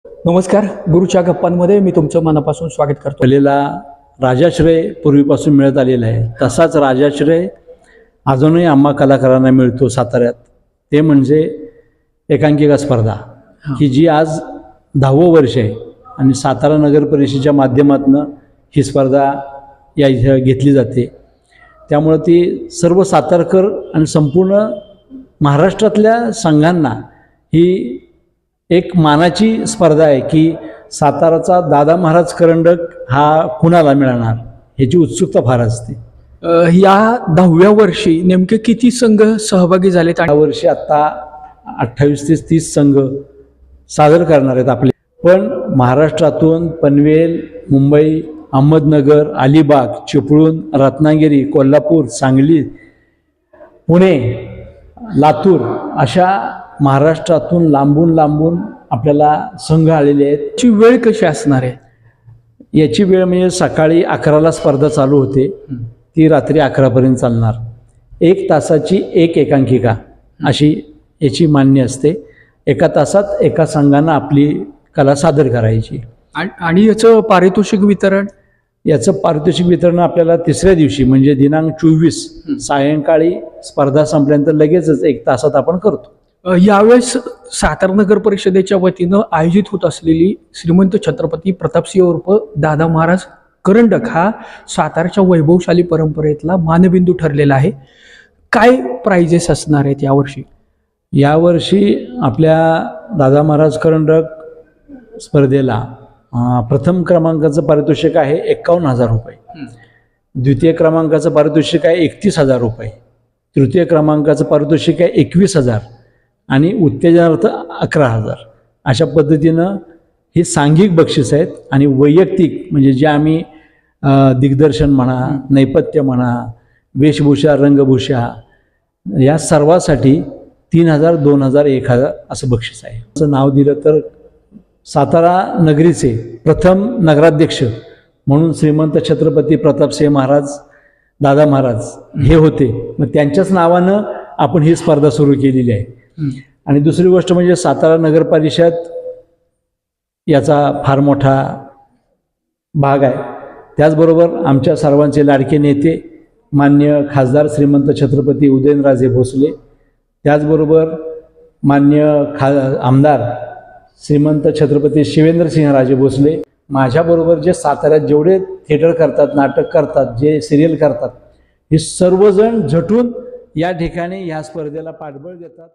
नमस्कार. गुरुच्या गप्पांमध्ये मी तुमचं मनापासून स्वागत करतो. कलेला राजाश्रय पूर्वीपासून मिळत आलेला आहे, तसाच राजाश्रय अजूनही आम्हा कलाकारांना मिळतो साताऱ्यात. ते म्हणजे एकांकिका स्पर्धा, की जी आज 10वं वर्ष आहे आणि सातारा नगर परिषदेच्या माध्यमातून ही स्पर्धा या इथे घेतली जाते. त्यामुळं ती सर्व सातारकर आणि संपूर्ण महाराष्ट्रातल्या संघांना ही एक मानाची स्पर्धा आहे की साताराचा दादा महाराज करंडक हा कुणाला मिळणार ह्याची उत्सुकता फार असते. या 10व्या वर्षी नेमके किती संघ सहभागी झालेत? या वर्षी आत्ता 28 ते 30 संघ सादर करणार आहेत आपले. पण महाराष्ट्रातून पनवेल, मुंबई, अहमदनगर, अलिबाग, चिपळूण, रत्नागिरी, कोल्हापूर, सांगली, पुणे, लातूर अशा महाराष्ट्रातून लांबून लांबून आपल्याला संघ आलेले आहेत. ची वेळ कशी असणार आहे? याची वेळ म्हणजे सकाळी 11ला स्पर्धा चालू होते, ती रात्री 11पर्यंत चालणार. 1 तासाची एक एकांकिका अशी याची मान्य असते. 1 तासात एका संघानं आपली कला सादर करायची. आणि याचं पारितोषिक वितरण? याचं पारितोषिक वितरण आपल्याला 3ऱ्या दिवशी म्हणजे दिनांक 24 सायंकाळी स्पर्धा संपल्यानंतर लगेचच 1 तासात आपण करतो. यावेळेस सातारा नगर परिषदेच्या वतीनं आयोजित होत असलेली श्रीमंत छत्रपती प्रतापसिंह उर्फ दादा महाराज करंडक हा सातारच्या वैभवशाली परंपरेतला मानबिंदू ठरलेला आहे. काय प्राइजेस असणार आहेत यावर्षी? यावर्षी आपल्या दादा महाराज करंडक स्पर्धेला प्रथम क्रमांकाचं पारितोषिक आहे 51,000 रुपये, द्वितीय क्रमांकाचं पारितोषिक आहे 31,000 रुपये, तृतीय क्रमांकाचं पारितोषिक आहे 21,000 आणि उत्तेजनार्थ 11,000. अशा पद्धतीनं ही सांघिक बक्षीस आहेत. आणि वैयक्तिक म्हणजे जे आम्ही दिग्दर्शन म्हणा, नैपथ्य म्हणा, वेशभूषा, रंगभूषा या सर्वासाठी 3,000, 2,000, 1,000 असं बक्षीस आहे. असं नाव दिलं तर सातारा नगरीचे प्रथम नगराध्यक्ष म्हणून श्रीमंत छत्रपती प्रतापसिंह महाराज दादा महाराज हे होते. मग त्यांच्याच नावानं आपण ही स्पर्धा सुरू केलेली आहे. आणि दुसरी गोष्ट म्हणजे सातारा नगर परिषद याचा फार मोठा भाग आहे. त्याचबरोबर आमच्या सर्वांचे लाडके नेते मान्य खासदार श्रीमंत छत्रपती उदयनराजे भोसले, त्याचबरोबर मान्य आमदार श्रीमंत छत्रपती शिवेंद्रसिंहराजे भोसले, माझ्याबरोबर जे साताऱ्यात जेवढे थिएटर करतात, नाटक करतात, जे सिरियल करतात, हे सर्वजण झटून या ठिकाणी ह्या स्पर्धेला पाठबळ देतात.